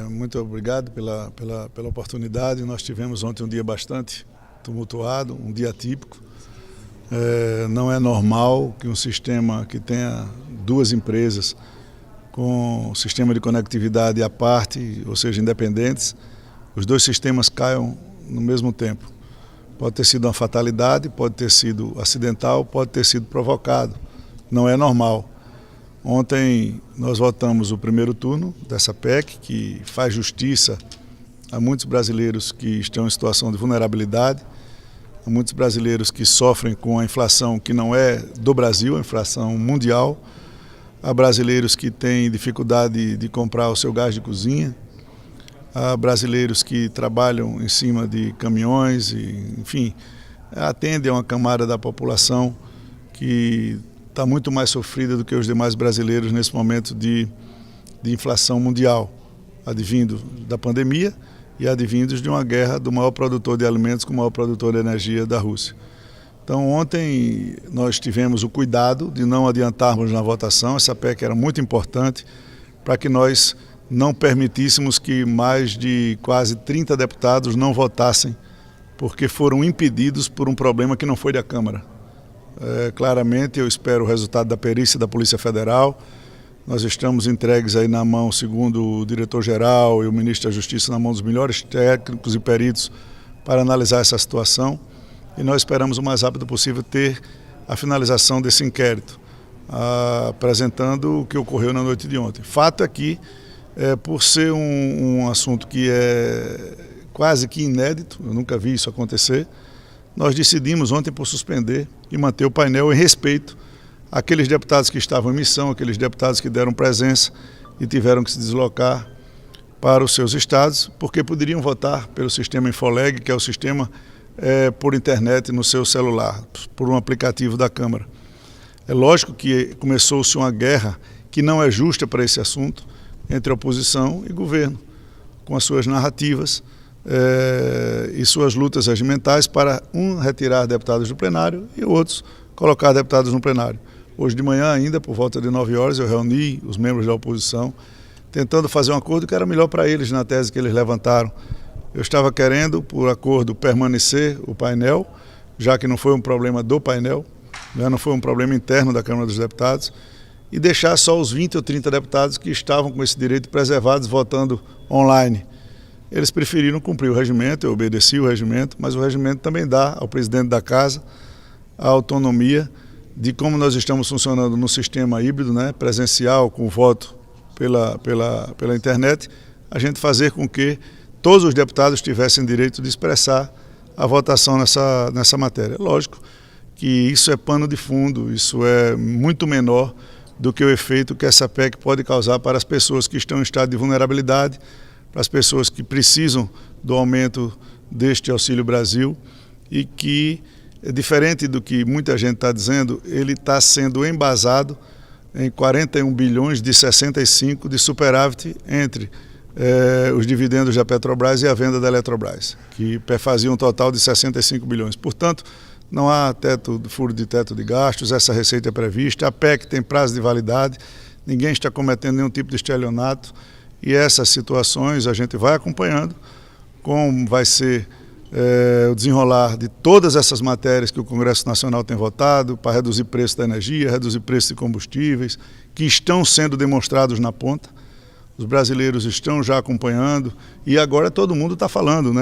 Muito obrigado pela oportunidade. Nós tivemos ontem um dia bastante tumultuado, um dia atípico. Não é normal que um sistema que tenha duas empresas com sistema de conectividade à parte, ou seja, independentes, os dois sistemas caiam no mesmo tempo. Pode ter sido uma fatalidade, pode ter sido acidental, pode ter sido provocado. Não é normal. Ontem nós votamos o primeiro turno dessa PEC, que faz justiça a muitos brasileiros que estão em situação de vulnerabilidade, a muitos brasileiros que sofrem com a inflação que não é do Brasil, a inflação mundial, a brasileiros que têm dificuldade de comprar o seu gás de cozinha, a brasileiros que trabalham em cima de caminhões, enfim, atendem a uma camada da população que está muito mais sofrida do que os demais brasileiros nesse momento de inflação mundial, advindo da pandemia e advindos de uma guerra do maior produtor de alimentos com o maior produtor de energia da Rússia. Então ontem nós tivemos o cuidado de não adiantarmos na votação. Essa PEC era muito importante para que nós não permitíssemos que mais de quase 30 deputados não votassem porque foram impedidos por um problema que não foi da Câmara. Claramente eu espero o resultado da perícia da Polícia Federal. Nós estamos entregues aí na mão, segundo o diretor-geral e o ministro da Justiça, na mão dos melhores técnicos e peritos para analisar essa situação. E nós esperamos o mais rápido possível ter a finalização desse inquérito, apresentando o que ocorreu na noite de ontem. Fato é que, por ser um assunto que é quase que inédito, eu nunca vi isso acontecer, nós decidimos ontem por suspender e manter o painel em respeito àqueles deputados que estavam em missão, aqueles deputados que deram presença e tiveram que se deslocar para os seus estados, porque poderiam votar pelo sistema Infoleg, que é o sistema por internet no seu celular, por um aplicativo da Câmara. É lógico que começou-se uma guerra que não é justa para esse assunto entre oposição e governo, com as suas narrativas e suas lutas regimentais para retirar deputados do plenário e outros colocar deputados no plenário. Hoje de manhã ainda, por volta de 9 horas, eu reuni os membros da oposição, tentando fazer um acordo que era melhor para eles na tese que eles levantaram. Eu estava querendo, por acordo, permanecer o painel, já que não foi um problema do painel, não foi um problema interno da Câmara dos Deputados, e deixar só os 20 ou 30 deputados que estavam com esse direito preservados votando online. Eles preferiram cumprir o regimento, eu obedeci o regimento, mas o regimento também dá ao presidente da Casa a autonomia de como nós estamos funcionando no sistema híbrido, presencial, com voto pela internet, a gente fazer com que todos os deputados tivessem direito de expressar a votação nessa matéria. Lógico que isso é pano de fundo, isso é muito menor do que o efeito que essa PEC pode causar para as pessoas que estão em estado de vulnerabilidade, para as pessoas que precisam do aumento deste Auxílio Brasil e que, diferente do que muita gente está dizendo, ele está sendo embasado em 41 bilhões de 65 de superávit entre os dividendos da Petrobras e a venda da Eletrobras, que fazia um total de 65 bilhões. Portanto, não há furo de teto de gastos, essa receita é prevista, a PEC tem prazo de validade, ninguém está cometendo nenhum tipo de estelionato e essas situações a gente vai acompanhando, como vai ser o desenrolar de todas essas matérias que o Congresso Nacional tem votado para reduzir preço da energia, reduzir preço de combustíveis, que estão sendo demonstrados na ponta. Os brasileiros estão já acompanhando e agora todo mundo está falando,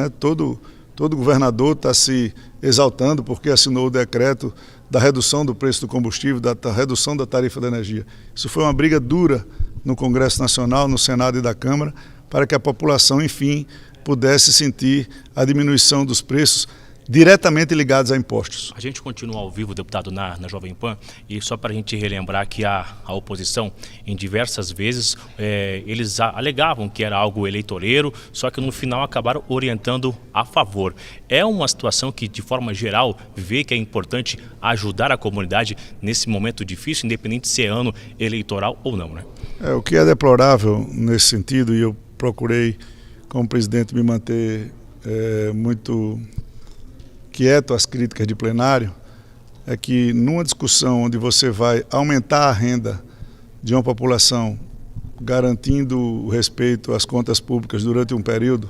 Todo governador está se exaltando porque assinou o decreto da redução do preço do combustível, da redução da tarifa da energia. Isso foi uma briga dura no Congresso Nacional, no Senado e da Câmara, para que a população, enfim, pudesse sentir a diminuição dos preços diretamente ligados a impostos. A gente continua ao vivo, deputado, na Jovem Pan, e só para a gente relembrar que a oposição, em diversas vezes, eles alegavam que era algo eleitoreiro, só que no final acabaram orientando a favor. É uma situação que, de forma geral, vê que é importante ajudar a comunidade nesse momento difícil, independente se é ano eleitoral ou não, O que é deplorável nesse sentido, e eu procurei, como presidente, me manter muito quieto às críticas de plenário, é que numa discussão onde você vai aumentar a renda de uma população, garantindo o respeito às contas públicas durante um período,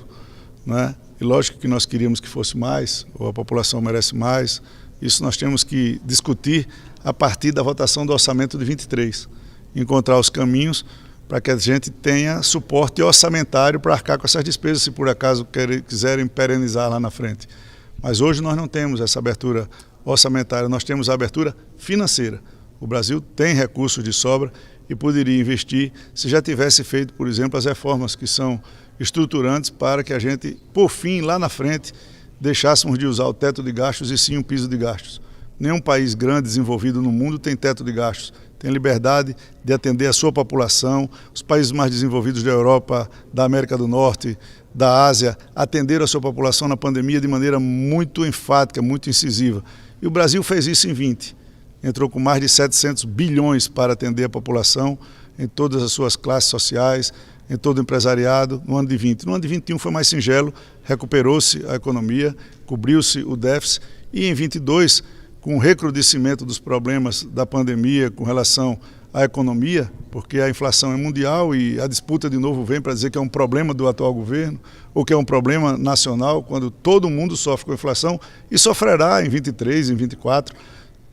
né? E lógico que nós queríamos que fosse mais, ou a população merece mais, isso nós temos que discutir a partir da votação do orçamento de 23, encontrar os caminhos para que a gente tenha suporte orçamentário para arcar com essas despesas, se por acaso quiserem perenizar lá na frente. Mas hoje nós não temos essa abertura orçamentária, nós temos a abertura financeira. O Brasil tem recursos de sobra e poderia investir se já tivesse feito, por exemplo, as reformas que são estruturantes para que a gente, por fim, lá na frente, deixássemos de usar o teto de gastos e sim um piso de gastos. Nenhum país grande desenvolvido no mundo tem teto de gastos, tem liberdade de atender a sua população. Os países mais desenvolvidos da Europa, da América do Norte, da Ásia, atenderam a sua população na pandemia de maneira muito enfática, muito incisiva. E o Brasil fez isso em 20. Entrou com mais de 700 bilhões para atender a população em todas as suas classes sociais, em todo o empresariado, no ano de 20. No ano de 21 foi mais singelo, recuperou-se a economia, cobriu-se o déficit e em 22, com o recrudescimento dos problemas da pandemia com relação à economia, porque a inflação é mundial e a disputa de novo vem para dizer que é um problema do atual governo ou que é um problema nacional, quando todo mundo sofre com a inflação e sofrerá em 23, em 24,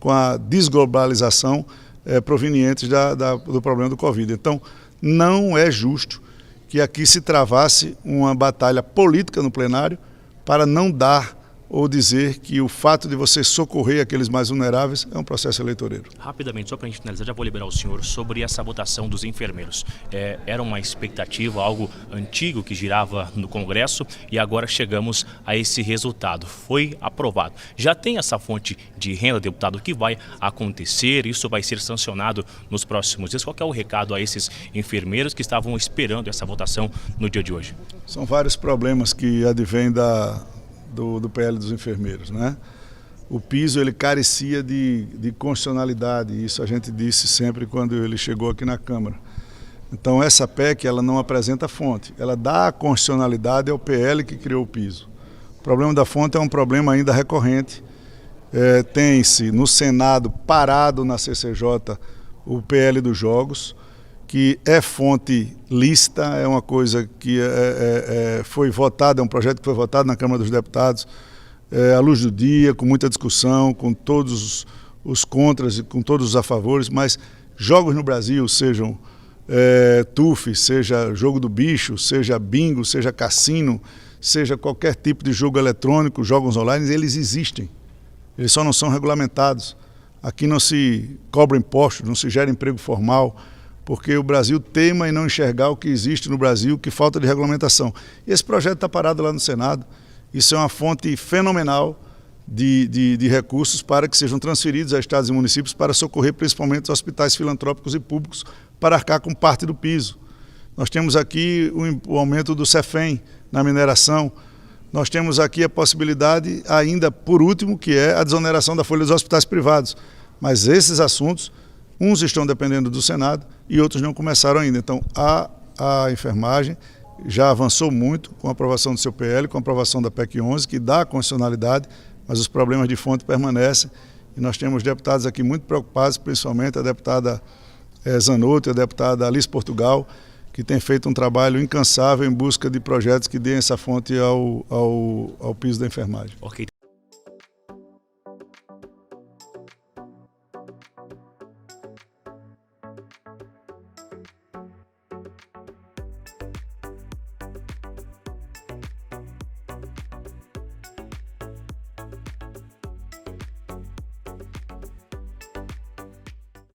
com a desglobalização provenientes do problema do Covid. Então, não é justo que aqui se travasse uma batalha política no plenário para não dar ou dizer que o fato de você socorrer aqueles mais vulneráveis é um processo eleitoreiro. Rapidamente, só para a gente finalizar, já vou liberar o senhor sobre essa votação dos enfermeiros. Era uma expectativa, algo antigo que girava no Congresso e agora chegamos a esse resultado. Foi aprovado. Já tem essa fonte de renda, deputado, que vai acontecer, isso vai ser sancionado nos próximos dias. Qual que é o recado a esses enfermeiros que estavam esperando essa votação no dia de hoje? São vários problemas que advêm do PL dos enfermeiros, né? O piso ele carecia de constitucionalidade, isso a gente disse sempre quando ele chegou aqui na Câmara. Então essa PEC ela não apresenta fonte, ela dá a constitucionalidade ao PL que criou o piso. O problema da fonte é um problema ainda recorrente, tem-se no Senado parado na CCJ o PL dos jogos, que é fonte lícita, é uma coisa que foi votada, é um projeto que foi votado na Câmara dos Deputados, à luz do dia, com muita discussão, com todos os contras e com todos os a favores, mas jogos no Brasil, sejam TUF, seja jogo do bicho, seja bingo, seja cassino, seja qualquer tipo de jogo eletrônico, jogos online, eles existem, eles só não são regulamentados. Aqui não se cobra impostos, não se gera emprego formal, porque o Brasil teima em não enxergar o que existe no Brasil, que falta de regulamentação. E esse projeto está parado lá no Senado. Isso é uma fonte fenomenal de recursos para que sejam transferidos a estados e municípios para socorrer principalmente os hospitais filantrópicos e públicos para arcar com parte do piso. Nós temos aqui o aumento do CEFEM na mineração. Nós temos aqui a possibilidade ainda, por último, que é a desoneração da folha dos hospitais privados. Mas esses assuntos, uns estão dependendo do Senado e outros não começaram ainda. Então, a enfermagem já avançou muito com a aprovação do seu PL, com a aprovação da PEC 11, que dá a constitucionalidade, mas os problemas de fonte permanecem. E nós temos deputados aqui muito preocupados, principalmente a deputada Zanotto e a deputada Alice Portugal, que tem feito um trabalho incansável em busca de projetos que deem essa fonte ao piso da enfermagem. Ok.